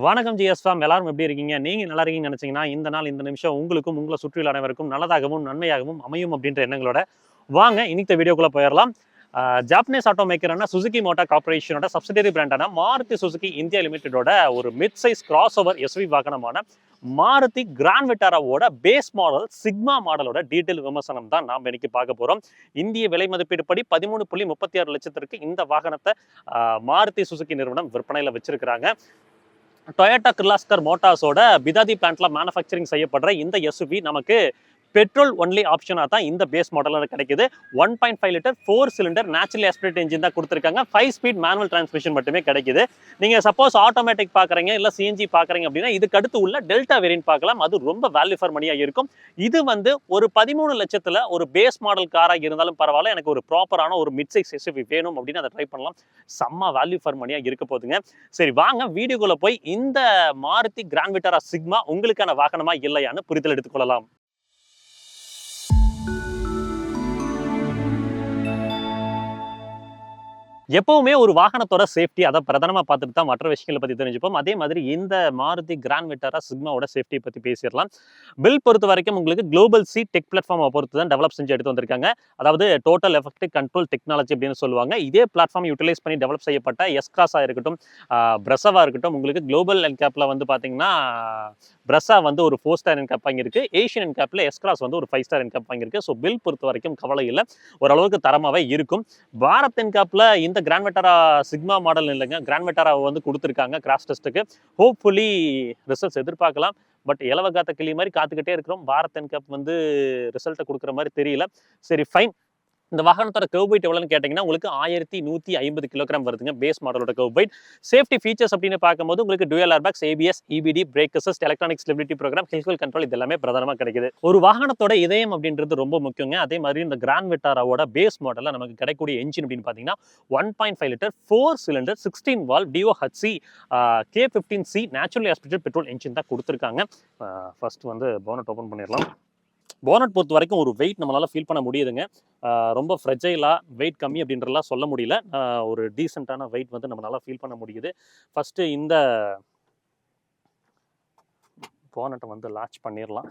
வணக்கம் ஜிஎஸ்ஃபாம், எல்லாரும் எப்படி இருக்கீங்க? நீங்க நல்லா இருக்கீங்கன்னு நினைச்சீங்கன்னா இந்த நாள் இந்த நிமிஷம் உங்களுக்கும் உங்களை சுற்றியுள்ள அனைவருக்கும் நல்லதாகவும் நன்மையாகவும் அமையும் அப்படின்ற எண்ணங்களோட வாங்க இன்னைக்கு வீடியோக்குள்ள போயிடலாம். ஜாப்பனீஸ் ஆட்டோ மேக்கரான சுசுகி மோட்டார் கார்பரேஷனோட சப்சிடரி பிராண்டான மாருதி சுசுகி இந்தியா லிமிடெடோட ஒரு mid size crossover SUV வாகனமான மாருதி கிராண்ட் விட்டாராவோட பேஸ் மாடல் சிக்மா மாடலோட டீட்டெயில் விமர்சனம் தான் நாம் இன்னைக்கு பார்க்க போறோம். இந்திய விலை மதிப்பீடு படி 13.36 லட்சத்திற்கு இந்த வாகனத்தை மாருதி சுசுகி நிறுவனம் விற்பனையில வச்சிருக்கிறாங்க. டொயோட்டா கிர்லாஸ்கர் மோட்டார்ஸோட பிதாதி பிளான்ட்ல மேனுஃபேக்சரிங் செய்யப்படுற இந்த எஸ்யூவி நமக்கு பெட்ரோல் ஒன்லி ஆப்ஷனாக தான் இந்த பேஸ் மாடலில் கிடைக்குது. 1.5 litre 4 cylinder natural aspirate engine தான் கொடுத்துருக்காங்க. 5 ஸ்பீட் மேனுவல் டிரான்ஸ்மிஷன் மட்டுமே கிடைக்குது. நீங்கள் சப்போஸ் ஆட்டோமேட்டிக் பார்க்குறீங்க இல்லை சிஎன்ஜி பார்க்குறீங்க அப்படின்னா இதுக்கு அடுத்து உள்ள டெல்டா வேரியன்ட் பார்க்கலாம். அது ரொம்ப வேல்யூ ஃபார் மணியாக இருக்கும். இது வந்து ஒரு 13 லட்சத்தில் ஒரு பேஸ் மாடல் காராக இருந்தாலும் பரவாயில்ல, எனக்கு ஒரு ப்ராப்பரான ஒரு மிட் சைஸ் எஸ்யூவி வேணும் அப்படின்னு அதை ட்ரை பண்ணலாம். செம்ம வேல்யூ ஃபார் மணியாக இருக்க போதுங்க. சரி வாங்க வீடியோக்குள்ள போய் இந்த மாருதி கிராண்ட் விட்டாரா சிக்மா உங்களுக்கான வாகனமா இல்லையான்னு புரிதல் எடுத்துக்கொள்ளலாம். எப்பவுமே ஒரு வாகனத்தோட சேஃப்டி அதை பிரதானமா பார்த்துட்டு தான் மற்ற விஷயங்களை பத்தி தெரிஞ்சுப்போம். அதே மாதிரி இந்த மாருதி கிராண்ட் விட்டாரா சிக்மாவோட சேஃப்டியை பத்தி பேசிடலாம். பில் பொறுத்த வரைக்கும் உங்களுக்கு குளோபல் சி டெக் பிளாட்ஃபார்மை பொறுத்து தான் டெவலப் செஞ்சு எடுத்து வந்திருக்காங்க. அதாவது டோட்டல் எஃபெக்டிவ் கண்ட்ரோல் டெக்னாலஜி அப்படின்னு சொல்லுவாங்க. இதே பிளாட்ஃபார்ம் யூட்டிலைஸ் பண்ணி டெவலப் செய்யப்பட்ட எஸ்கிராஸா இருக்கட்டும், பிரசவா இருக்கட்டும், உங்களுக்கு குளோபல் என்கேப்ல வந்து பாத்தீங்கன்னா பிரசா வந்து ஒரு 4 ஸ்டார் என்கேப் வாங்கியிருக்கு. ஏஷியன் என்கேப்ல எஸ்கிராஸ் வந்து ஒரு 5 ஸ்டார் என்கேப் வாங்கியிருக்கு. ஸோ பில் பொறுத்த வரைக்கும் கவலை இல்லை, ஓரளவுக்கு தரமாவே இருக்கும். பாரத் என்கேப்ல இந்த கிராண்ட் விட்டாரா சிக்மா மாடல் இல்லைங்க, கிராண்ட் விட்டாரா வந்து கொடுத்துருக்காங்க கிராஷ் டெஸ்ட்டுக்கு. ஹோப்ஃபுல்லி ரிசல்ட்ஸ் எதிர்பார்க்கலாம். பட் இலவகாத்த கிளி மாதிரி காத்துக்கிட்டே இருக்கிறோம். பாரத் என்கேப் வந்து ரிசல்ட்டை கொடுக்குற மாதிரி தெரியல. சரி ஃபைன். இந்த வாகனத்தோட கர்வ் வெயிட் எவ்வளோன்னு கேட்டிங்கன்னா உங்களுக்கு 1150 கிலோகிராம் வருதுங்க பேஸ் மாடலோட கர்வ் வெயிட். சேஃப்டி ஃபீச்சர்ஸ் அப்படின்னு பார்க்கும்போது உங்களுக்கு dual airbags, ABS, EBD, brake assist, electronic stability program, hill control இது எல்லாமே பிரதானமாக கிடைக்குது. ஒரு வாகனத்தோட இதயம் அப்படின்றது ரொம்ப முக்கியங்க. அதே மாதிரி இந்த கிராண்ட் விட்டாராவோட பேஸ் மாடலில் நமக்கு கிடைக்கக்கூடிய என்ஜின் அப்படின்னு பார்த்தீங்கன்னா 1.5 litre 4 cylinder 16 valve DOHC K15C naturally aspirated petrol engine தான் கொடுத்துருக்காங்க. ஃபர்ஸ்ட் வந்து போனட் ஓப்பன் பண்ணிடலாம். போனட் பொறுத்த வரைக்கும் ஒரு வெயிட் நம்மளால ஃபீல் பண்ண முடியுதுங்க. ரொம்ப ஃப்ரெஜைலா வெயிட் கம்மி அப்படின்றலாம் சொல்ல முடியல. ஒரு டீசெண்டான வெயிட் வந்து நம்மளால ஃபீல் பண்ண முடியுது. ஃபர்ஸ்ட் இந்த போனட்டை வந்து லான்ச் பண்ணிடலாம்.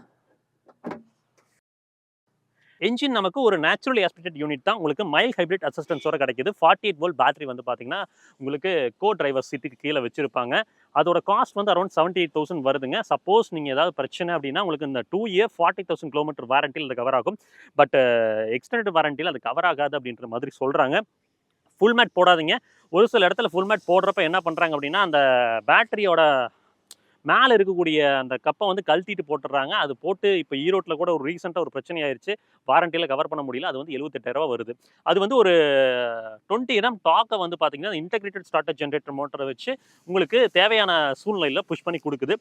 என்ஜின் நமக்கு ஒரு நேச்சுரலி ஆஸ்பிரேட்டட் யூனிட் தான். உங்களுக்கு மைல்ட் ஹைப்ரிட் அசிஸ்டன்ஸோட கிடைக்குது. 48 வோல்ட் பேட்டரி வந்து பார்த்தீங்கன்னா உங்களுக்கு கோ டிரைவர் சீட்டுக்கு கீழே வச்சிருப்பாங்க. அதோட காஸ்ட் வந்து அரௌண்ட் 78,000 வருதுங்க. சப்போஸ் நீங்கள் ஏதாவது பிரச்சனை அப்படின்னா உங்களுக்கு இந்த 2 இயர் 40,000 கிலோமீட்டர் வாரண்டியில் அது கவர் ஆகும். பட் எக்ஸ்டெண்டட் வாரண்டியில் அது கவர் ஆகாது அப்படின்ற மாதிரி சொல்கிறாங்க. ஃபுல் மேட் போடாதீங்க. ஒரு சில இடத்துல ஃபுல் மேட் போடுறப்ப என்ன பண்ணுறாங்க அப்படின்னா அந்த பேட்டரியோட மேலே இருக்கக்கூடிய அந்த கப்பை வந்து கழட்டிட்டு போட்டுடுறாங்க. அது போட்டு இப்போ ஈரோட்டில் கூட ஒரு ரீசெண்டாக ஒரு பிரச்சனை ஆயிடுச்சு. வாரண்டியில் கவர் பண்ண முடியல. அது வந்து 78,000 வருது. அது வந்து ஒரு 20 எம் டாக்கை வந்து பார்த்தீங்கன்னா இன்டெகிரேட்டட் ஸ்டார்டர் ஜென்ரேட்டர் மோட்டரை வச்சு உங்களுக்கு தேவையான சூழ்நிலையில் புஷ் பண்ணி கொடுக்குது.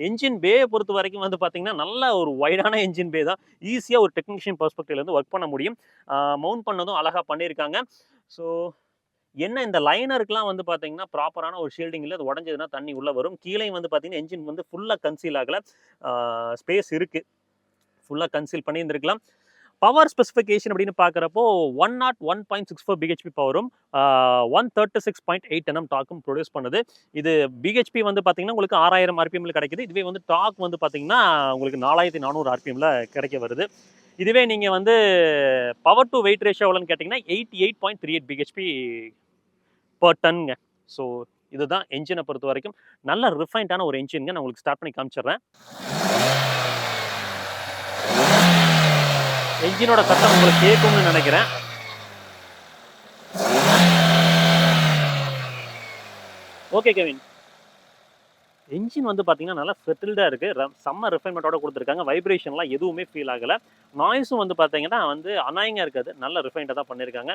என்ஜின் பேயை பொறுத்த வரைக்கும் வந்து பார்த்தீங்கன்னா நல்ல ஒரு வைடான என்ஜின் பே தான். ஈஸியாக ஒரு டெக்னீஷியன் பெர்ஸ்பெக்டிவ்லேருந்து ஒர்க் பண்ண முடியும். மவுண்ட் பண்ணதும் அழகாக பண்ணியிருக்காங்க. ஸோ என்ன இந்த லைனருக்குலாம் வந்து பார்த்தீங்கன்னா ப்ராப்பரான ஒரு ஷீல்டிங் இல்லை, அது உடஞ்சதுன்னா தண்ணி உள்ளே வரும். கீழே வந்து பார்த்தீங்கன்னா என்ஜின் வந்து ஃபுல்லாக கன்சீல் ஆகலை, ஸ்பேஸ் இருக்குது, ஃபுல்லாக கன்சீல் பண்ணி இருந்திருக்கலாம். பவர் ஸ்பெசிஃபிகேஷன் அப்படின்னு பார்க்குறப்போ 101.64 பிஹெச்பி பவரும் 136.8 Nm டாக்கும் ப்ரொடியூஸ் பண்ணுது. இது பிஹெச்பி வந்து பார்த்தீங்கன்னா உங்களுக்கு 6000 RPMல கிடைக்குது. இதுவே வந்து டாக் வந்து பார்த்தீங்கன்னா உங்களுக்கு 4400 RPMல கிடைக்க வருது. இதுவே நீங்கள் வந்து பவர் டு வெயிட் ரேஷியோ எவ்வளோன்னு கேட்டிங்கன்னா 88.38 பிஹெச்பி பர் டன்ங்க. ஸோ இதுதான் என்ஜினை பொறுத்த வரைக்கும் நல்ல ரிஃபைன்டான ஒரு என்ஜின்ங்க. நான் உங்களுக்கு ஸ்டார்ட் பண்ணி காமிச்சிடுறேன். என்ஜினோட சத்தம் உங்களுக்கு கேட்கும்னு நினைக்கிறேன். Okay Kevin. என்ஜின் வந்து பார்த்தீங்கன்னா நல்லா செட்டில்டாக இருக்குது. செம்ம ரிஃபைன்மெண்ட்டோட கொடுத்துருக்காங்க. வைப்ரேஷன்லாம் எதுவுமே ஃபீல் ஆகலை. நாய்ஸும் வந்து பார்த்தீங்கன்னா வந்து அனாயிங்காக இருக்காது. நல்ல ரிஃபைன்டாக தான் பண்ணியிருக்காங்க.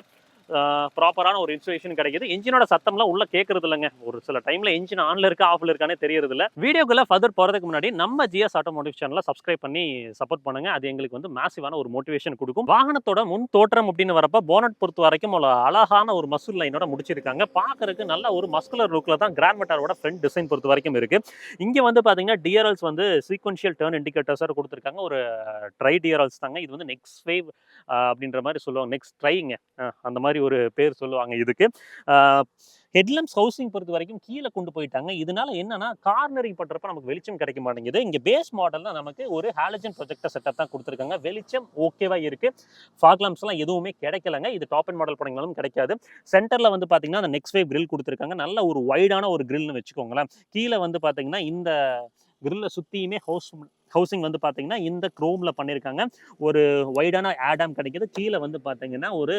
ப்ராப்பரான ஒரு இன்சுலேஷன் கிடைக்குது. என்ஜினோட சத்தம்லாம் உள்ள கேட்கறது இல்லைங்க. ஒரு சில டைமில் என்ஜின் ஆனில் இருக்கா ஆஃபில் இருக்கானே தெரியறது இல்லை. வீடியோக்குள்ளே ஃபர்தர் போகிறதுக்கு முன்னாடி நம்ம ஜிஎஸ் ஆட்டோமோட்டிவ் சேனலை சப்ஸ்கிரைப் பண்ணி சப்போர்ட் பண்ணுங்கள். அது எங்களுக்கு வந்து மேசிவான ஒரு மோட்டிவேஷன் கொடுக்கும். வாகனத்தோட முன் தோற்றம் அப்படின்னு வரப்போ போனட் பொறுத்த வரைக்கும் ஒரு அழகான ஒரு மசூல் லைனோட முடிச்சிருக்காங்க. பார்க்கறதுக்கு நல்ல ஒரு மஸ்குலர் லுக்கில் தான் கிராண்ட் விட்டாரோட ஃப்ரண்ட் டிசைன் பொறுத்த வரைக்கும் இருக்குது. இங்கே வந்து பார்த்தீங்கன்னா டிஆர்எல்ஸ் வந்து சீக்வென்ஷியல் டர்ன் இண்டிகேட்டர்ஸாக கொடுத்துருக்காங்க. ஒரு ட்ரை டிஆர்எல்ஸ் தாங்க. இது வந்து நெக்ஸ்ட் வேவ் அப்படின்ற மாதிரி சொல்லுவாங்க. நெக்ஸ்ட் ட்ரைங்க அந்த மாதிரி ஒரு பேர் சொல்லுவாங்க இதுக்கு. ஹெட்லம்ப்ஸ் ஹவுசிங் பொறுத்த வரைக்கும் கீழே கொண்டு போயிட்டாங்க. இதனால என்னன்னா கார்னரிங் பண்றப்ப நமக்கு வெளிச்சம் கிடைக்க மாட்டேங்குது. இங்க பேஸ் மாடல்ல நமக்கு ஒரு ஹாலஜன் ப்ரொஜெக்டர் செட்டப் தான் கொடுத்துருக்காங்க. வெளிச்சம் ஓகேவா இருக்கு. ஃபாக் லாம்ப்ஸ் எல்லாம் எதுவுமே கிடைக்கலங்க. இது டாப் அண்ட் மாடல் போனீங்கனாலும் கிடைக்காது. சென்டர்ல வந்து பாத்தீங்கன்னா அந்த நெக்ஸ்ட் வேவ் கிரில் கொடுத்துருக்காங்க. நல்ல ஒரு வைடான ஒரு கிரில்னு வச்சுக்கோங்களேன். கீழே வந்து பாத்தீங்கன்னா இந்த கிரில்ல சுத்தியுமே ஹவுசிங் வந்து பாத்தீங்கன்னா இந்த குரோம்ல பண்ணிருக்காங்க. ஒரு வைடான ஆடம் கிடைக்குது. கீழே வந்து பாத்தீங்கன்னா ஒரு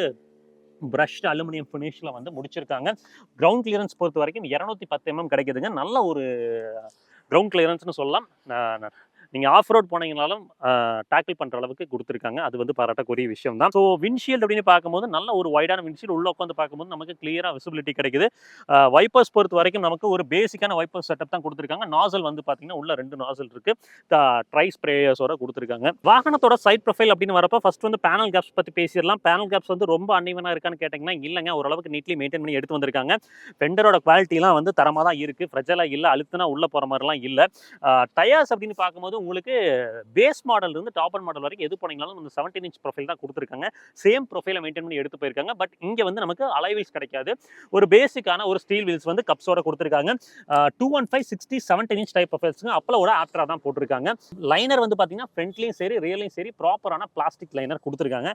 பிரஷ்ட் அலுமினியம் ஃபினிஷ்ல வந்து முடிச்சிருக்காங்க. கிரவுண்ட் கிளியரன்ஸ் பொறுத்த வரைக்கும் 210 mm கிடைக்குதுங்க. நல்ல ஒரு கிரவுண்ட் கிளியரன்ஸ்னு சொல்லலாம். நீங்க ஆஃப் ரோட் போனீங்கனாலும் டேக்கிள் பண்ற அளவுக்கு கொடுத்துருக்காங்க. அது வந்து பாராட்டக்கூடிய விஷயம் தான். ஸோ விண்ட்ஷீல்டு அப்படின்னு பார்க்கும்போது நல்ல ஒரு வைடான விண்ட்ஷீல்டு உள்ள உட்காந்து பார்க்கும்போது நமக்கு கிளியரா விசிபிலிட்டி கிடைக்குது. வைப்பர்ஸ் பொறுத்த வரைக்கும் நமக்கு ஒரு பேசிக்கான வைப்பர் செட்டப் தான் கொடுத்துருக்காங்க. நாசல் வந்து பார்த்தீங்கன்னா உள்ள 2 நாசல் இருக்கு. ட்ரை ஸ்ப்ரேயர்ஸோட கொடுத்துருக்காங்க. வாகனத்தோட சைட் ப்ரொஃபைல் அப்படின்னு வரப்போ ஃபர்ஸ்ட் வந்து பேனல் கேப்ஸ் பத்தி பேசிடலாம். பேனல் கேப்ஸ் வந்து ரொம்ப அன்இவனா இருக்கான்னு கேட்டீங்கன்னா இல்லைங்க, ஓரளவுக்கு நீட்லி மெயின்டைன் பண்ணி எடுத்து வந்திருக்காங்க. ஃபெண்டரோட குவாலிட்டிலாம் வந்து தரமாக தான் இருக்கு. ஃப்ரெஜலா இல்லை, அழுத்துனா உள்ள போற மாதிரிலாம் இல்லை. டயர்ஸ் அப்படின்னு பார்க்கும்போது உங்களுக்கு பேஸ் மாடல் இருந்து டாப் அண்ட் மாடல் வரைக்கும் எது போனீங்கனாலும் இந்த 17 இன்ச் ப்ரொஃபைல் தான் கொடுத்துருக்காங்க. சேம் ப்ரொஃபைலை மெயின்டைன் பண்ணி எடுத்து போயிருக்காங்க. பட் இங்க வந்து நமக்கு அலாய் வீல்ஸ் கிடைக்காது. ஒரு பேசிக்கான ஒரு ஸ்டீல் வீல்ஸ் வந்து கப்ஸோட கொடுத்துருக்காங்க. 215 60 17 இன்ச் டைப் ப்ரொஃபைல்ஸ்க்கு அப்பளோட ஆப்டரா தான் போட்டிருக்காங்க. லைனர் வந்து பாத்தீங்கன்னா ஃப்ரண்ட்லயும் சரி ரியலையும் சரி ப்ராப்பரான பிளாஸ்டிக் லைனர் கொடுத்துருக்காங்க.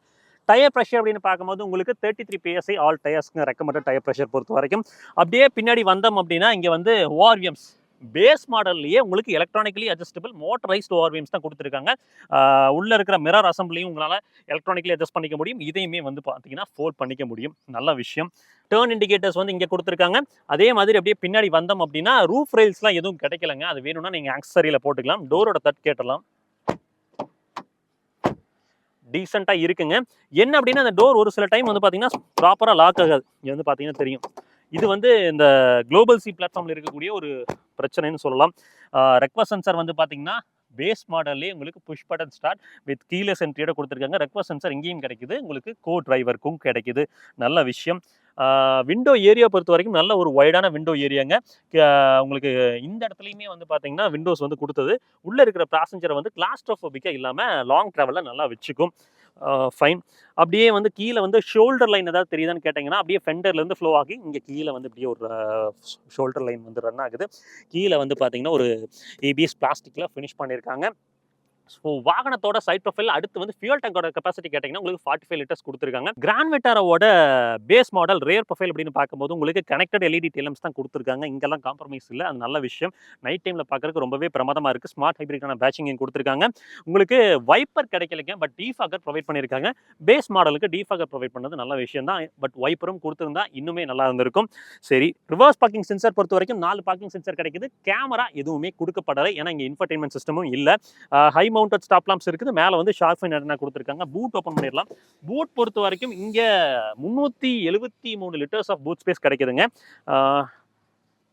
டயர் ப்ரெஷர் அப்படின்னு பார்க்கும்போது உங்களுக்கு 33 PSI ஆல் டயர்ஸ்க்கு ரெக்கமெண்டட் டயர் ப்ரெஷர் பொறுத்த வரைக்கும். அப்படியே பின்னாடி வந்தோம் அப்படின்னா இங்க வந்து ஓஆர்விஎம்ஸ் பேஸ் மாடல்லையே உங்களுக்கு எலக்ட்ரானிக்கலி அட்ஜஸ்டபிள் மோட்டரைஸ்டு ஓஆர்விஎம்ஸ் தான் கொடுத்துருக்காங்க. உள்ள இருக்கிற மிரர் அசம்பிளியும் உங்களால் எலக்ட்ரானிக்கலி அட்ஜஸ்ட் பண்ணிக்க முடியும். இதையுமே வந்து பார்த்தீங்கன்னா ஃபோல்ட் பண்ணிக்க முடியும். நல்ல விஷயம். டர்ன் இண்டிகேட்டர்ஸ் வந்து இங்கே கொடுத்துருக்காங்க. அதே மாதிரி அப்படியே பின்னாடி வந்தோம் அப்படின்னா ரூஃப் ரெயில்ஸ்லாம் எதுவும் கிடைக்கலங்க. அது வேணும்னா நீங்கள் ஆக்சரியில் போட்டுக்கலாம். டோரோட தட் கேட்டலாம் டீசெண்டாக இருக்குங்க. என்ன அப்படின்னா அந்த டோர் ஒரு சில டைம் வந்து பார்த்தீங்கன்னா ப்ராப்பராக லாக் ஆகாது. இது வந்து பார்த்தீங்கன்னா தெரியும். இது வந்து இந்த குளோபல் சி பிளாட்ஃபார்ம்ல இருக்கக்கூடிய ஒரு பிரச்சனைன்னு சொல்லலாம். ரெக்வஸ்ட் சென்சார் வந்து பார்த்தீங்கன்னா பேஸ் மாடல்லே உங்களுக்கு push button start with keyless என்ட்ரியோட கொடுத்துருக்காங்க. ரெக்வஸ்ட் சென்சார் இங்கேயும் கிடைக்குது, உங்களுக்கு கோ டிரைவருக்கும் கிடைக்குது. நல்ல விஷயம். விண்டோ ஏரியா பொறுத்த வரைக்கும் நல்ல ஒரு வைடான விண்டோ ஏரியாங்க. உங்களுக்கு இந்த இடத்துலையுமே வந்து பார்த்தீங்கன்னா விண்டோஸ் வந்து கொடுத்தது உள்ளே இருக்கிற பேசஞ்சரை வந்து கிளாஸ்ட்ரோஃபோபிக்காக இல்லாமல் லாங் ட்ராவலில் நல்லா வச்சுக்கும். ஃபைன். அப்படியே வந்து கீழே வந்து ஷோல்டர் லைன் ஏதாவது தெரியுதான்னு கேட்டிங்கன்னா அப்படியே ஃபெண்டர்லேருந்து ஃப்ளோ ஆகி இங்கே கீழே வந்து இப்படியே ஒரு ஷோல்டர் லைன் வந்து ரன் ஆகுது. கீழே வந்து பார்த்தீங்கன்னா ஒரு ஏபிஎஸ் பிளாஸ்டிக்கில் ஃபினிஷ் பண்ணியிருக்காங்க. ஸோ வாகனத்தோட சைட் ப்ரொஃபைல் அடுத்து வந்து ஃபியூல் டேங்கோட கெப்பாசிட்டி கேட்டிங்கன்னா உங்களுக்கு 45 லிட்டர்ஸ் கொடுத்துருக்காங்க. கிராண்ட் விட்டாராவோட பேஸ் மாடல் ரேர் ப்ரொஃபைல் அப்படின்னு பார்க்கும்போது உங்களுக்கு கனெக்டட் எல்இடி டெலம்ஸ் தான் கொடுத்துருக்காங்க. இங்கெல்லாம் காம்ப்ரமைஸ் இல்லை, அது நல்ல விஷயம். நைட் டைமில் பார்க்குறதுக்கு ரொம்பவே பிரமாதமாக இருக்குது. ஸ்மார்ட் ஹைப்ரிடான பேட்சிங் கொடுத்துருக்காங்க. உங்களுக்கு வைப்பர் கிடைக்கலைங்க, பட் டீஃபாகர் ப்ரொவைட் பண்ணியிருக்காங்க. பேஸ் மாடலுக்கு டீஃபாகர் ப்ரொவைட் பண்ணது நல்ல விஷயம் தான். பட் வைப்பரும் கொடுத்துருந்தா இன்னுமே நல்லா இருந்திருக்கும். சரி, ரிவர்ஸ் பார்க்கிங் சென்சார் பொறுத்த வரைக்கும் 4 பார்க்கிங் சென்சார் கிடைக்குது. கேமரா எதுவுமே கொடுக்கப்படலை, ஏன்னா இங்கே இன்ஃபர்டைன்மெண்ட் சிஸ்டமும் இல்லை. ஹை மவுண்டட் ஸ்டாப் லாம்ப்ஸ் இருக்குது. மேலே வந்து ஷார்க் ஃபைன் என்ன கொடுத்துருக்காங்க. பூட் ஓப்பன் பண்ணிடலாம். பூட் பொறுத்த வரைக்கும் இங்கே 373 லிட்டர்ஸ் ஆஃப் பூட் ஸ்பேஸ் கிடைக்குதுங்க.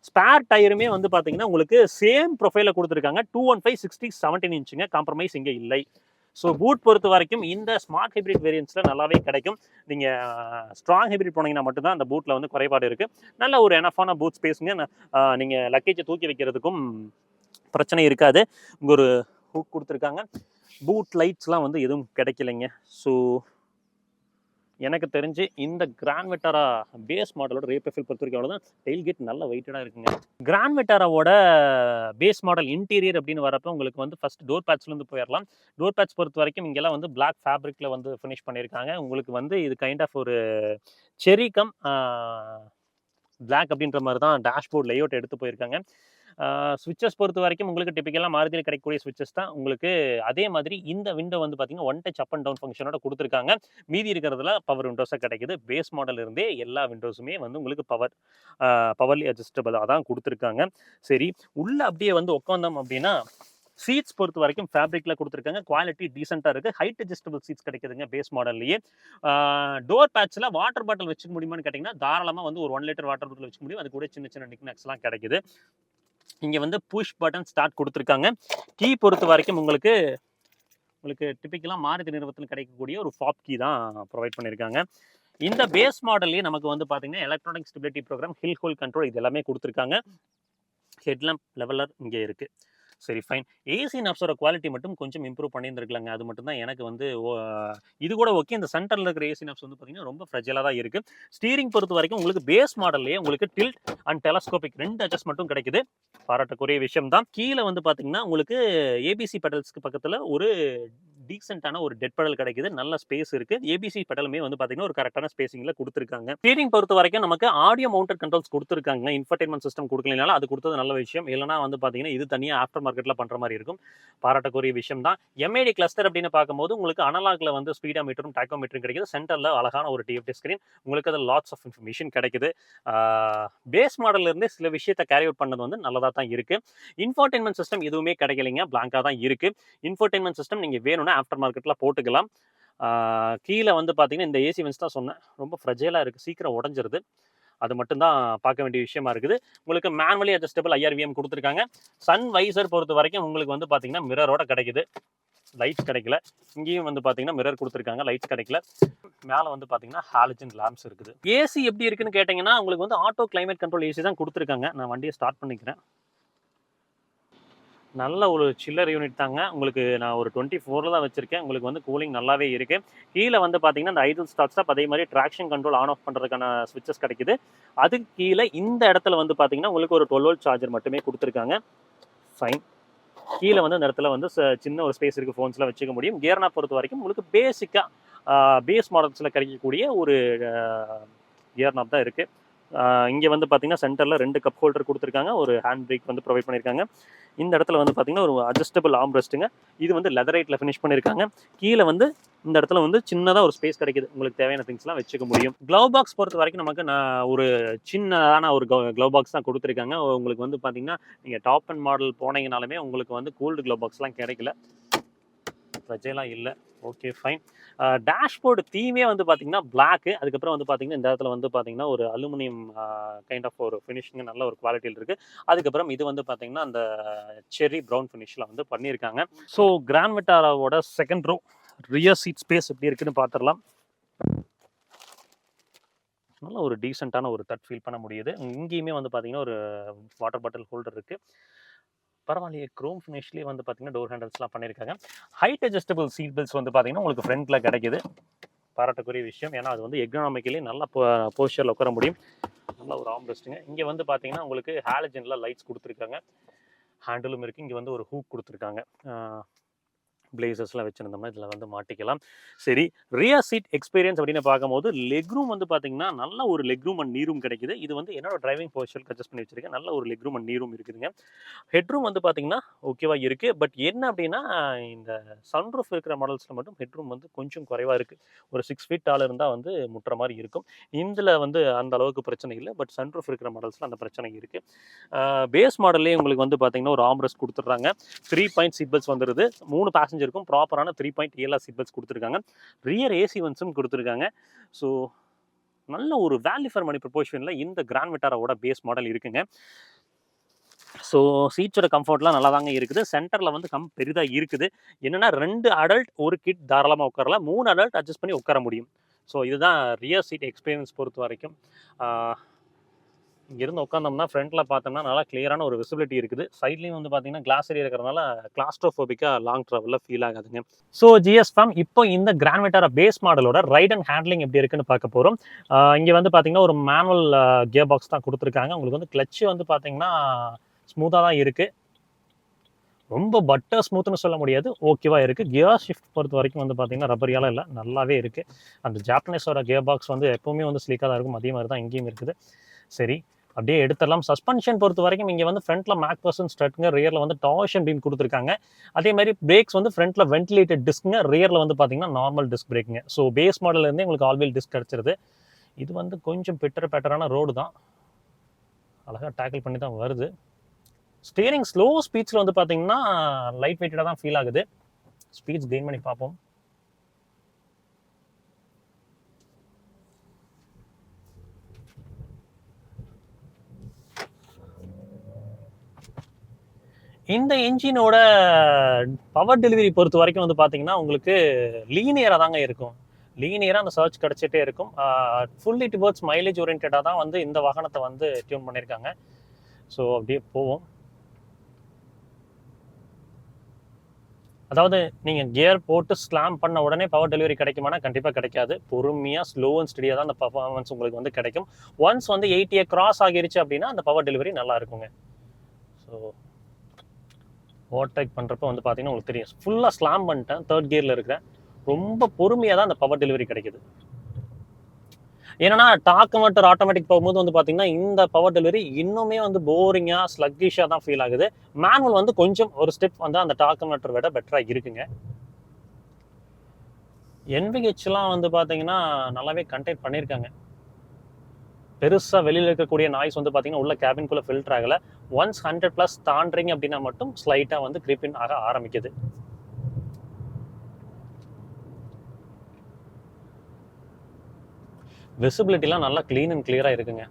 ஸ்பேர் டயருமே வந்து பார்த்தீங்கன்னா உங்களுக்கு சேம் ப்ரொஃபைல கொடுத்துருக்காங்க. 215 60 17 இன்ச்சுங்க. காம்ப்ரமைஸ் இங்கே இல்லை. ஸோ பூட் பொறுத்த வரைக்கும் இந்த ஸ்மார்ட் ஹைப்ரிட் வேரியன்ட்ஸில் நல்லாவே கிடைக்கும். நீங்கள் ஸ்ட்ராங் ஹைப்ரிட் போனீங்கன்னா மட்டும்தான் அந்த பூட்டில் வந்து குறைபாடு இருக்குது. நல்ல ஒரு எனஃபான பூட் ஸ்பேஸுங்க. நீங்கள் லக்கேஜை தூக்கி வைக்கிறதுக்கும் பிரச்சனை இருக்காது. இங்கே ஒரு ஹூக் கொடுத்துருக்காங்க. பூட் லைட்ஸ்லாம் வந்து எதுவும் கிடைக்கலைங்க. ஸோ எனக்கு தெரிஞ்சு இந்த Grand Vitara base மாடலோட rare profile பொறுத்த வரைக்கும் அவ்வளோதான். டெயில் கேட் நல்ல வெயிட்டடாக இருக்குங்க. கிராண்ட் விட்டாராவோட பேஸ் மாடல் இன்டீரியர் அப்படின்னு வரப்போ உங்களுக்கு வந்து ஃபர்ஸ்ட் டோர் பேட்ச்லேருந்து போயிடலாம். டோர் பேட்ச் பொறுத்த வரைக்கும் இங்கெல்லாம் வந்து பிளாக் ஃபேப்ரிக்கில் வந்து ஃபினிஷ் பண்ணியிருக்காங்க. உங்களுக்கு வந்து இது கைண்ட் ஆஃப் ஒரு செரி கம் பிளாக் அப்படின்ற மாதிரி தான் டேஷ்போர்ட் லேஅவுட் எடுத்து போயிருக்காங்க. ஸ்விட்சஸ் பொறுத்த வரைக்கும் உங்களுக்கு டிப்பிக்கலாக மாருதியில் கிடைக்கக்கூடிய ஸ்விட்சஸ் தான். உங்களுக்கு அதே மாதிரி இந்த விண்டோ வந்து பார்த்தீங்கன்னா one touch up and down ஃபங்க்ஷனோட கொடுத்துருக்காங்க. மீதி இருக்கிறதுல பவர் விண்டோஸாக கிடைக்குது. பேஸ் மாடல் இருந்தே எல்லா விண்டோஸுமே வந்து உங்களுக்கு பவர்லி அட்ஜஸ்டபிளாக தான் கொடுத்துருக்காங்க. சரி, உள்ள அப்படியே வந்து உட்காந்தோம் அப்படின்னா சீட்ஸ் பொறுத்த வரைக்கும் ஃபேப்ரிக்ல கொடுத்துருக்காங்க. குவாலிட்டி டீசெண்டாக இருக்குது. ஹைட் அட்ஜஸ்டபிள் சீட்ஸ் கிடைக்குதுங்க பேஸ் மாடல்லையே. டோர் பேட்சில் வாட்டர் பாட்டில் வச்சுக்க முடியுமான்னு கேட்டிங்கன்னா தாராளமாக வந்து ஒரு 1 லிட்டர் வாட்டர் பாட்டில் வச்சுக்க முடியும். அது கூட சின்ன சின்ன நிக்நாக்ஸ்லாம் கிடைக்குது. இங்கே வந்து புஷ் பட்டன் ஸ்டார்ட் கொடுத்துருக்காங்க. கீ பொறுத்த வரைக்கும் உங்களுக்கு டிப்பிக்கலாக மாருதி நிறுவனத்தில் கிடைக்கக்கூடிய ஒரு ஃபாப் கீ தான் ப்ரொவைட் பண்ணியிருக்காங்க. இந்த பேஸ் மாடல்லையே நமக்கு வந்து பார்த்தீங்கன்னா electronic stability program, hill hold control இது எல்லாமே கொடுத்துருக்காங்க. ஹெட்லம்ப் லெவலர் இங்கே இருக்குது. சரி ஃபைன். ஏசி நாப்ஸோட குவாலிட்டி மட்டும் கொஞ்சம் இம்ப்ரூவ் பண்ணியிருந்திருக்கலாங்க. அது மட்டும் தான் எனக்கு வந்து இது கூட ஓகே. இந்த சென்டர்ல இருக்கிற ஏசி நாப்ஸ் வந்து பார்த்தீங்கன்னா, ரொம்ப ஃப்ரெஜைலா தான் இருக்கு. ஸ்டீரிங் பொறுத்தவரைக்கும் உங்களுக்கு பேஸ் மாடல்லயே உங்களுக்கு டில்ட் அண்ட் டெலஸ்கோபிக் 2 அட்ஜஸ்ட்மென்ட்டும் கிடைக்குது. பாராட்டக்கூடிய விஷயம் தான். கீழ வந்து பார்த்தீங்கன்னா, உங்களுக்கு ஏபிசி பெடல்ஸ்க்கு பக்கத்துல ஒரு டீசென்ட்டான ஒரு டெட் பெடல் கிடைக்குது. நல்ல ஸ்பேஸ் இருக்கு. ஏபிசி பெடலுமே வந்து பார்த்தீங்கன்னா, ஒரு கரெக்ட்டான ஸ்பேசிங்ல குடுத்துருக்காங்க. ஸ்டீரிங் பொறுத்தவரைக்கும் நமக்கு ஆடியோ மவுண்டட் கண்ட்ரோல்ஸ் குடுத்துருக்காங்க. இன்ஃபர்டெயின்மென்ட் சிஸ்டம் குடுக்கலைனாலும் அது குடுத்தது நல்ல விஷயம். இல்லன்னா வந்து பார்த்தீங்கன்னா, இது தனியா ஆஃப்டர் மார்க்கெட்ல பண்ற மாரி இருக்கும். பாராட்டக்கூடிய விஷயம் தான். எம்ஐடி கிளஸ்டர் அப்படின்னு பார்க்கும்போது உங்களுக்கு அனலாக்ல வந்து ஸ்பீடோமீட்டரும், டாக்கோமீட்டரும் கிடைக்குது. சென்டர்ல அழகான ஒரு டிஎஃப்டி ஸ்கிரீன். உங்களுக்கு அது லாட்ஸ் ஆஃப் இன்ஃபர்மேஷன் கிடைக்குது. பேஸ் மாடல்ல இருந்தே சில விஷயத்த கேரி அவுட் பண்ணது வந்து நல்லதா தான் இருக்கு. இன்ஃபர்டெயின்மென்ட் சிஸ்டம் எதுவுமே கிடைக்கலைங்க. பிளாங்கா தான் இருக்கு. இன்ஃபர்டெயின்மென்ட் சிஸ்டம் நீங்க வேணும்னா ஆஃப்டர் மார்க்கெட்ல போட்டுக்கலாம். கீழ வந்து பார்த்தீங்கன்னா, இந்த ஏசி வென்ட்ஸ் தான் சொன்னேன். ரொம்ப ஃப்ரெஜைலா இருக்கு. சீக்கிரம் உடைஞ்சிருது. அது மட்டும் தான் பார்க்க வேண்டிய விஷயமா இருக்குது. உங்களுக்கு மேனுவலி அட்ஜஸ்டபிள் ஐஆர்விஎம் குடுத்துருக்காங்க. சன் வைசர் பொறுத்தவரைக்கும் உங்களுக்கு வந்து பார்த்தீங்கன்னா, மிரரோட கிடைக்குது. லைட்ஸ் கிடைக்கல. இங்கேயும் வந்து பார்த்தீங்கன்னா, மிரர் குடுத்துருக்காங்க. லைட்ஸ் கிடைக்கல. மேல வந்து பார்த்தீங்கன்னா, ஹாலஜன் லாம்ப்ஸ் இருக்குது. ஏசி எப்படி இருக்குன்னு கேட்டீங்கன்னா, உங்களுக்கு வந்து ஆட்டோ கிளைமேட் கண்ட்ரோல் ஏசி தான் குடுத்துருக்காங்க. நான் வண்டிய ஸ்டார்ட் பண்ணிக்கிறேன். நல்ல ஒரு சில்லர் யூனிட் தாங்க. உங்களுக்கு நான் ஒரு 24ல தான் வச்சிருக்கேன். உங்களுக்கு வந்து கூலிங் நல்லாவே இருக்கு. கீழ வந்து பார்த்தீங்கன்னா, இந்த ஐடில் ஸ்டார்ட் ஸ்டாப் அதே மாரி ட்ராக்ஷன் கண்ட்ரோல் ஆன் ஆஃப் பண்றதுக்கான ஸ்விட்சஸ் கிடைக்குது. அதுக்கு கீழ இந்த இடத்துல வந்து பார்த்தீங்கன்னா, உங்களுக்கு ஒரு 12 வோல்ட் சார்ஜர் மட்டுமே குடுத்துருக்காங்க. ஃபைன். கீழ வந்து அந்த இடத்துல வந்து சின்ன ஒரு ஸ்பேஸ் இருக்கு. ஃபோன்ஸ்லாம் வச்சுக்க முடியும். கியர் நாப் பொறுத்தவரைக்கும் உங்களுக்கு பேசிக்கா பேஸ் மாடல்ஸ்ல கிடைக்கக்கூடிய ஒரு கியர் நாப் தான் இருக்கு. இங்க வந்து பார்த்தீங்கன்னா, சென்டர்ல 2 கப் ஹோல்டர் குடுத்துருக்காங்க. ஒரு ஹேண்ட் பிரேக் வந்து ப்ரொவைட் பண்ணியிருக்காங்க. இந்த இடத்துல வந்து பார்த்தீங்கன்னா, ஒரு அட்ஜஸ்டபிள் ஆர்ம் ரெஸ்ட்டுங்க. இது வந்து லெதரைட்ல ஃபினிஷ் பண்ணியிருக்காங்க. கீழ வந்து இந்த இடத்துல வந்து சின்னதா ஒரு ஸ்பேஸ் கிடைக்குது. உங்களுக்கு தேவையான திங்ஸ்லாம் வச்சுக்க முடியும். க்ளவ் பாக்ஸ் பொறுத்தவரைக்கும் நமக்கு ஒரு சின்னதான ஒரு க்ளவ் பாக்ஸ் தான் குடுத்துருக்காங்க. உங்களுக்கு வந்து பார்த்தீங்கன்னா, நீங்க டாப் அண்ட் மாடல் போனீங்கனாலுமே உங்களுக்கு வந்து கூல்டு க்ளவ் பாக்ஸ்லாம் கிடைக்கல. ஃப்ரெஜைலா இல்ல. Okay fine. டேஷ்போர்டு தீமே வந்து பார்த்தீங்கன்னா, பிளாக்கு. அதுக்கப்புறம் வந்து பார்த்தீங்கன்னா, இந்த இடத்துல வந்து பார்த்தீங்கன்னா, ஒரு அலுமினியம் கைண்ட் ஆஃப் ஒரு ஃபினிஷிங் நல்ல ஒரு குவாலிட்டியில இருக்கு. அதுக்கப்புறம் இது வந்து பார்த்தீங்கன்னா, அந்த செர்ரி ப்ரவுன் ஃபினிஷ்ல வந்து பண்ணியிருக்காங்க. ஸோ கிராண்ட் விட்டாராவோட second row rear seat space எப்படி இருக்குன்னு பார்த்துரலாம். நல்ல ஒரு டீசென்ட்டான ஒரு தட் ஃபீல் பண்ண முடியுது. இங்கேயுமே வந்து பார்த்தீங்கன்னா, ஒரு வாட்டர் பாட்டில் ஹோல்டர் இருக்கு. பரவாயில்லையே, குரோம் ஃபினிஷ்லேயே வந்து பார்த்தீங்கன்னா, டோர் ஹேண்டல்ஸ்லாம் பண்ணியிருக்காங்க. ஹைட் அட்ஜஸ்டபிள் சீட் பெல்ட்ஸ் வந்து பார்த்தீங்கன்னா, உங்களுக்கு ஃப்ரண்ட்ல கிடைக்குது. பாராட்டக்கூடிய விஷயம். ஏன்னா, அது வந்து எக்கனாமிக்கலி நல்ல போஸ்டர்ல உட்கார முடியும். நல்ல ஒரு ஆர்ம் ரெஸ்ட்டுங்க. இங்க வந்து பார்த்தீங்கன்னா, உங்களுக்கு ஹாலஜன்ல லைட்ஸ் குடுத்துருக்காங்க. ஹேண்டிலும் இருக்கு. இங்க வந்து ஒரு ஹூக் குடுத்துருக்காங்க. பிளேசர்ஸ்லாம் வச்சிருந்தோம்னா இதில் வந்து மாட்டிக்கலாம். சரி, ரியர் சீட் எக்ஸ்பீரியன்ஸ் அப்படின்னு பார்க்கும்போது லெக் ரூம் வந்து பார்த்தீங்கன்னா, நல்ல ஒரு லெக் ரூம் அண்ட் நீ ரூம் கிடைக்குது. இது வந்து என்னோட டிரைவிங் போஸ்டருக்கு அட்ஜஸ்ட் பண்ணி வச்சிருக்கேன். நல்ல ஒரு லெக் ரூம் அண்ட் நீ ரூம் இருக்குதுங்க. ஹெட் ரூம் வந்து பார்த்தீங்கன்னா, ஓகேவா இருக்கு. பட் என்ன அப்படின்னா, இந்த சன்ரூஃப் இருக்கிற மாடல்ஸ்ல மட்டும் ஹெட் ரூம் வந்து கொஞ்சம் குறைவா இருக்கு. ஒரு 6 ஃபீட் டால் இருந்தா வந்து முட்டுற மாரி இருக்கும். இதில வந்து அந்த அளவுக்கு பிரச்சனை இல்ல. பட் சன்ரூஃப் இருக்கிற மாடல்ஸ்ல அந்த பிரச்சனை இருக்கு. பேஸ் மாடல்லே உங்களுக்கு வந்து பார்த்தீங்கன்னா, ஒரு ஆர்ம் ரெஸ்ட் குடுத்துடுறாங்க. 3 பாயிண்ட் சீட் பெல்ட்ஸ் வந்துருது. 3 பேசஞ்சருக்கும் ப்ராப்பரான 3 பாயிண்ட் ஏஎல்ஆர் சீட் பெல்ட்ஸ் குடுத்துருக்காங்க. ரியர் ஏசி வென்ட்ஸும் குடுத்துருக்காங்க. ஸோ நல்ல ஒரு வேல்யூ ஃபார் மணி ப்ரொபோர்ஷன்ல இந்த கிராண்ட் விட்டாராவோட பேஸ் மாடல் இருக்குங்க. ஸோ சீட்ஸோட கம்ஃபர்ட்லாம் நல்லா தாங்க இருக்குது. சென்டர்ல வந்து பெரிதா இருக்குது. என்னன்னா 2 அடல்ட், 1 கிட் தாராளமா உட்காரலாம். 3 அடல்ட் அட்ஜஸ்ட் பண்ணி உட்கார முடியும். ஸோ இதுதான் ரியர் சீட் எக்ஸ்பீரியன்ஸ் பொறுத்தவரைக்கும். இங்கிருந்து உட்காந்தோம்னா ஃப்ரண்ட்ல பார்த்தோம்னா நல்லா கிளியரான ஒரு விசிபிலிட்டி இருக்குது. சைட்லயும் வந்து பார்த்தீங்கன்னா கிளாஸ் ஏரியா இருக்கிறதுனால கிளாஸ்ட்ரோஃபோபிக்கா லாங் டிராவல்ல ஃபீல் ஆகாதுங்க. ஸோ ஜிஎஸ் ஃபேம் இப்போ இந்த கிராண்ட் விட்டாரா பேஸ் மாடலோட ரைட் அண்ட் ஹேண்ட்லிங் எப்படி இருக்குன்னு பார்க்க போறோம். இங்க வந்து பார்த்தீங்கன்னா ஒரு மேனுவல் கியர் பாக்ஸ் தான் கொடுத்துருக்காங்க. உங்களுக்கு வந்து கிளட்ச் வந்து பார்த்தீங்கன்னா ஸ்மூத்தா தான் இருக்கு. ரொம்ப பட்டர் ஸ்மூத்னு சொல்ல முடியாது, ஓகேவா இருக்கு. கியர் ஷிஃப்ட் பொறுத்த வரைக்கும் வந்து பார்த்தீங்கன்னா ரப்பரியால இல்லை, நல்லாவே இருக்கு. அந்த ஜாப்பனீஸோட கியர் பாக்ஸ் வந்து எப்பவுமே வந்து ஸ்லீக்காக தான் இருக்கும். அதே மாதிரி தான் இங்கேயும் இருக்குது. சரி, அப்படியே எடுத்துடலாம். சஸ்பென்ஷன் பொறுத்த வரைக்கும் இங்கே வந்து ஃப்ரண்ட்ல மேக் பர்சன் ஸ்ட்ரட்டுங்க, ரியரில் வந்து டார்ஷன் பீம் கொடுத்துருக்காங்க. அதே மாதிரி பிரேக்ஸ் வந்து ஃப்ரண்ட்ல வென்டிலேட்டட் டிஸ்க்குங்க, ரியரில் வந்து பார்த்தீங்கன்னா நார்மல் டிஸ்க் பிரேக்குங்க. ஸோ பேஸ் மாடல் இருந்தே உங்களுக்கு ஆல்வீல் டிஸ்க் கிடச்சிருது. இது வந்து கொஞ்சம் பெட்டரான ரோடு தான், அழகாக டேக்கிள் பண்ணி தான் வருது. ஸ்டியரிங் ஸ்லோ ஸ்பீட்ஸில் வந்து பார்த்தீங்கன்னா லைட் வெயிட்டடாக தான் ஃபீல் ஆகுது. ஸ்பீட்ஸ் கெயின் பண்ணி பார்ப்போம். இந்த என்ஜினோட பவர் டெலிவரி பொறுத்த வரைக்கும் வந்து பார்த்தீங்கன்னா உங்களுக்கு லீனியராக தாங்க இருக்கும். லீனியராக அந்த சர்ச் கிடச்சிட்டே இருக்கும். ஃபுல்லி டுவர்ட்ஸ் மைலேஜ் ஓரியன்டாக தான் வந்து இந்த வாகனத்தை வந்து டியூன் பண்ணியிருக்காங்க. ஸோ அப்படியே போவோம். அதாவது நீங்கள் கியர் போட்டு ஸ்லாம் பண்ண உடனே பவர் டெலிவரி கிடைக்குமானா கண்டிப்பாக கிடைக்காது. பொறுமையாக ஸ்லோ அண்ட் ஸ்டடியாக தான் அந்த பர்ஃபார்மன்ஸ் உங்களுக்கு வந்து கிடைக்கும். ஒன்ஸ் வந்து 80 கிராஸ் ஆகிருச்சு அப்படின்னா அந்த பவர் டெலிவரி நல்லா இருக்குங்க. ஸோ ஓவர்டேக் பண்ணுறப்ப வந்து பார்த்தீங்கன்னா உங்களுக்கு தெரியும், ஃபுல்லாக ஸ்லாம் பண்ணிட்டேன், தேர்ட் கியரில் இருக்கிறேன். ரொம்ப பொறுமையாக தான் அந்த பவர் டெலிவரி கிடைக்குது. ஏன்னா டாக் கன்வெர்ட்டர் ஆட்டோமேட்டிக் போகும்போது வந்து பார்த்தீங்கன்னா இந்த பவர் டெலிவரி இன்னுமே வந்து போரிங்காக ஸ்லக்கிஷாக தான் ஃபீல் ஆகுது. மேனுவல் வந்து கொஞ்சம் ஒரு ஸ்டெப் வந்து அந்த டாக் கன்வெர்ட்டர் விட பெட்டராக இருக்குங்க. NVHலாம் வந்து பார்த்தீங்கன்னா நல்லாவே கண்டெக்ட் பண்ணியிருக்காங்க. பெருசாக வெளியில் இருக்கக்கூடிய நாய்ஸ் வந்து பார்த்தீங்கன்னா உள்ள கேபின்குள்ளே ஃபில்டர் ஆகலை. ஒன்ஸ் 100+ தாண்டுறீங்க அப்படின்னா மட்டும் ஸ்லைட்டாக வந்து கிரிப்பின் ஆக ஆரம்பிக்குது. விசிபிலிட்டிலாம் நல்லா க்ளீன் அண்ட் கிளியராக இருக்குங்க.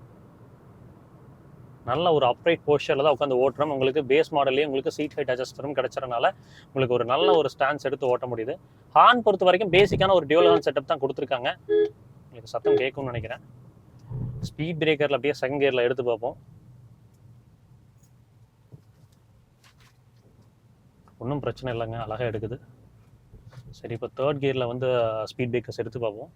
நல்ல ஒரு அப்ரைட் போஸ்டரில் தான் உட்காந்து ஓட்டுறோம். உங்களுக்கு பேஸ் மாடல்லேயே உங்களுக்கு சீட் ஹைட் அட்ஜஸ்டரும் கிடைச்சறனால உங்களுக்கு ஒரு நல்ல ஒரு ஸ்டாண்ட்ஸ் எடுத்து ஓட்ட முடியுது. ஹார்ன் பொறுத்த வரைக்கும் பேசிக்கான ஒரு டியூவல் ஹார்ன் செட்டப் தான் கொடுத்துருக்காங்க. உங்களுக்கு சத்தம் கேட்கும்னு நினைக்கிறேன். ஸ்பீட் பிரேக்கரில் அப்படியே செகண்ட் கியரில் எடுத்து பார்ப்போம். ஒன்றும் பிரச்சனை இல்லைங்க, அழகாக எடுக்குது. சரி, இப்போ தேர்ட் கியரில் வந்து ஸ்பீட் பிரேக்கர்ஸ் எடுத்து பார்ப்போம்.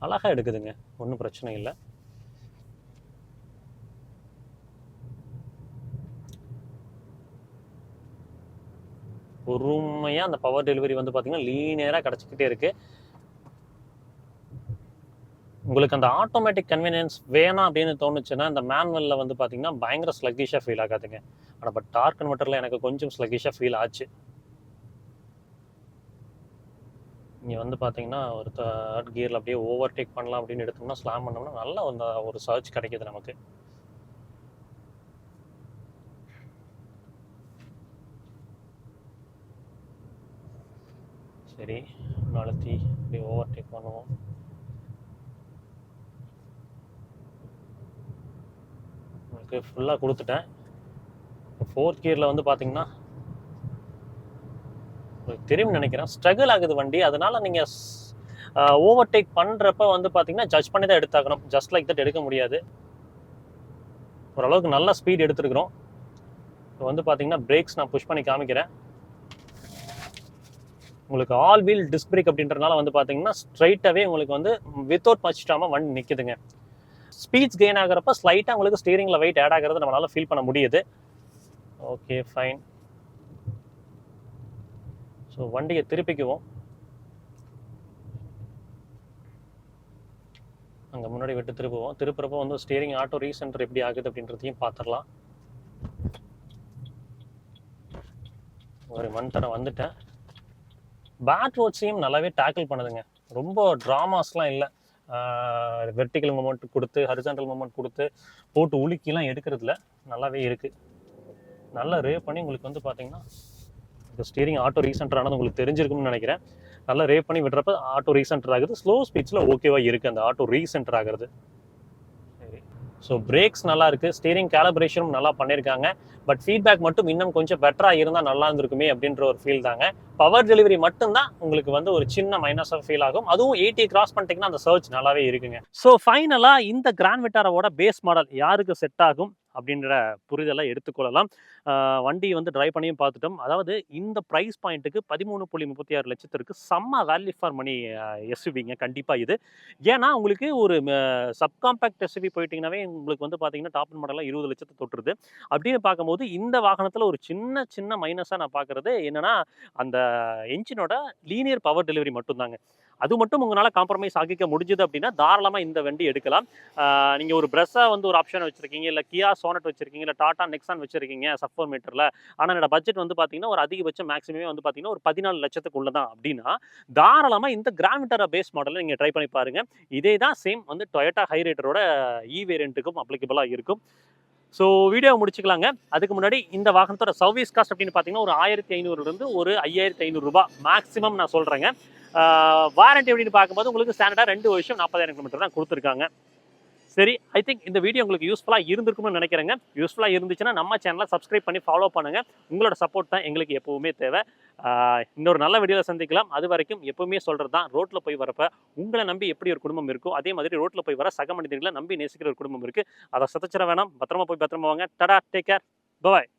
அழகாக எடுக்குதுங்க, ஒன்றும் பிரச்சனை இல்லை. பொறுமையாக அந்த பவர் டெலிவரி வந்து பார்த்தீங்கன்னா லீனியராக கிடச்சிக்கிட்டே இருக்கு. உங்களுக்கு அந்த ஆட்டோமேட்டிக் கன்வீனியன்ஸ் வேணாம் அப்படின்னு தோணுச்சுன்னா இந்த மேனுவலில் வந்து பார்த்தீங்கன்னா பயங்கர ஸ்லக்கிஷாக ஃபீல் ஆகாதுங்க. ஆனால் பட் டார்க் கன்வெர்ட்டரில் எனக்கு கொஞ்சம் ஸ்லக்கிஷாக ஃபீல் ஆச்சு. இங்கே வந்து பார்த்தீங்கன்னா ஒரு தேர்ட் கியரில் அப்படியே ஓவர்டேக் பண்ணலாம் அப்படின்னு எடுத்தோம்னா ஸ்லாம் பண்ணோம்னா நல்ல ஒரு சர்ச் கிடைக்கிது நமக்கு. சரி, அழுத்தி அப்படியே ஓவர்டேக் பண்ணுவோம். உங்களுக்கு ஃபுல்லாக கொடுத்துட்டேன். ஃபோர்த் கியரில் வந்து பார்த்தீங்கன்னா தெரியும் நினைக்கிறேன், ஸ்ட்ரகிள் ஆகுது வண்டி. அதனால நீங்கள் ஓவர்டேக் பண்ணுறப்ப வந்து பார்த்தீங்கன்னா ஜட்ஜ் பண்ணி தான் எடுத்தாக்கணும். ஜஸ்ட் லைக் தட் எடுக்க முடியாது. ஓரளவுக்கு நல்ல ஸ்பீட் எடுத்துருக்குறோம். இப்போ வந்து பார்த்தீங்கன்னா பிரேக்ஸ் நான் புஷ் பண்ணி காமிக்கிறேன். உங்களுக்கு ஆல் வீல் டிஸ்க் பிரேக் அப்படின்றதுனால வந்து பார்த்தீங்கன்னா ஸ்ட்ரைட்டாகவே உங்களுக்கு வந்து வித்தவுட் மச் டாமா வண்டி நிற்குதுங்க. ஸ்பீட்ஸ் கெயின் ஆகிறப்ப ஸ்லைட்டாக உங்களுக்கு ஸ்டீரிங்கில் வெயிட் ஆட் ஆகிறது நம்மளால ஃபீல் பண்ண முடியுது. Okay, fine. ஸோ வண்டியை திருப்பிக்குவோம். அங்கே முன்னாடி விட்டு திருப்புவோம். திருப்புறப்போ வந்து ஸ்டீரிங் ஆட்டோ ரீசென்டர் எப்படி ஆகுது அப்படின்றதையும் பார்த்துடலாம். ஒரு மண் வந்துட்டேன். பேட் ரோட்ஸையும் நல்லாவே டேக்கிள் பண்ணுதுங்க. ரொம்ப ட்ராமாஸ்லாம் இல்லை. வெர்டிக்கல் மூமெண்ட் கொடுத்து ஹரிசாண்டல் மூமெண்ட் கொடுத்து போட்டு உலுக்கிலாம் எடுக்கிறதுல நல்லாவே இருக்குது. நல்லா ரேவ் பண்ணி உங்களுக்கு வந்து பார்த்தீங்கன்னா இந்த ஸ்டீரிங் ஆட்டோ ரீசென்டர் ஆனது உங்களுக்கு தெரிஞ்சிருக்கும்னு நினைக்கிறேன். நல்லா ரேவ் பண்ணி விடுறப்ப ஆட்டோ ரீசென்டர் ஆகுது. ஸ்லோ ஸ்பீட்ஸில் ஓகேவாக இருக்குது அந்த ஆட்டோ ரீசென்டர் ஆகிறது. சரி, ஸோ பிரேக்ஸ் நல்லா இருக்குது. ஸ்டீரிங் கேலிப்ரேஷனும் நல்லா பண்ணியிருக்காங்க. பட் ஃபீட்பேக் மட்டும் இன்னும் கொஞ்சம் பெட்டராக இருந்தால் நல்லா இருந்திருக்குமே அப்படின்ற ஒரு ஃபீல் தாங்க. பவர் டெலிவரி மட்டும்தான் உங்களுக்கு வந்து ஒரு சின்ன மைனஸாக ஃபீல் ஆகும். அதுவும் 80 கிராஸ் பண்ணிட்டீங்கன்னா அந்த சர்ச் நல்லாவே இருக்குங்க. ஸோ ஃபைனலாக இந்த கிராண்ட் விட்டாராவோட பேஸ் மாடல் யாருக்கு செட் ஆகும் அப்படின்ற புரிதலை எடுத்துக்கொள்ளலாம். வண்டி வந்து ட்ரைவ் பண்ணியும் பார்த்துட்டோம். அதாவது இந்த ப்ரைஸ் பாயிண்ட்டுக்கு 13.36 லட்சத்திற்கு செம்ம வேல்யூ ஃபார் மணி எஸ்யூவிங்க கண்டிப்பாக இது. ஏன்னா உங்களுக்கு ஒரு சப்காம்பேக்ட் எஸ்யூவி போயிட்டீங்கன்னாவே உங்களுக்கு வந்து பார்த்தீங்கன்னா டாப் மாடலாக 20 லட்சத்தை தொட்டுருது. அப்படின்னு பார்க்கும்போது இந்த வாகனத்தில் ஒரு சின்ன மைனஸாக நான் பார்க்குறது என்னன்னா அந்த என்ஜினோட லீனியர் பவர் டெலிவரி மட்டும்தாங்க. அது மட்டும் உங்களால் காம்ப்ரமைஸ் ஆகிக்க முடிஞ்சது அப்படின்னா தாராளமாக இந்த வண்டி எடுக்கலாம். நீங்கள் ஒரு பிரஸ்ஸா வந்து ஒரு ஆப்ஷன் வச்சுருக்கீங்க, இல்லை கியா சோனட் வச்சுருக்கீங்க, இல்லை டாடா நெக்ஸான் வச்சுருக்கீங்க சப் மீட்டரில். ஆனால் என்னோட பட்ஜெட் வந்து பார்த்தீங்கன்னா ஒரு அதிகபட்சம் மேக்ஸிமமே வந்து பார்த்தீங்கன்னா ஒரு 14 லட்சத்துக்குள்ள தான் அப்படின்னா தாராளமாக இந்த கிராண்ட் விட்டாரா பேஸ் மாடலில் நீங்கள் ட்ரை பண்ணி பாருங்கள். இதே தான் சேம் வந்து டொயோட்டா ஹைரைடரோட வேரியண்ட்டுக்கும் அப்ளிகபிளாக இருக்கும். ஸோ வீடியோ முடிச்சுக்கலாங்க. அதுக்கு முன்னாடி இந்த வாகனத்தோட சர்வீஸ் காஸ்ட் அப்படின்னு பார்த்தீங்கன்னா ஒரு 1500 ஒரு 5500 ரூபாய் மேக்ஸிமம் நான் சொல்கிறேங்க. வாரண்டி அப்படின்னு பார்க்கும்போது உங்களுக்கு ஸ்டாண்டர்டாக 2 வருஷம் 40,000 கிலோமீட்டர் தான் கொடுத்துருக்காங்க. சரி, ஐ திங்க் இந்த வீடியோ உங்களுக்கு யூஸ்ஃபுல்லாக இருந்திருக்கும்னு நினைக்கிறேங்க. யூஸ்ஃபுல்லாக இருந்துச்சுன்னா நம்ம சேனலை சப்ஸ்கிரைப் பண்ணி ஃபாலோ பண்ணுங்கள். உங்களோட சப்போர்ட் தான் எங்களுக்கு எப்போவுமே தேவை. இன்னொரு நல்ல வீடியோவில் சந்திக்கலாம். அது வரைக்கும் எப்பவுமே சொல்கிறது தான், ரோட்டில் போய் வரப்ப உங்களை நம்பி எப்படி ஒரு குடும்பம் இருக்கோ அதே மாதிரி ரோட்டில் போய் வர சக மனிதர்களை நம்பி நேசிக்கிற ஒரு குடும்பம் இருக்குது. அதை சத்தச்சிட வேணாம். பத்திரமா போய் பத்திரமா வாங்க. டடா, டேக் கேர், பாய்.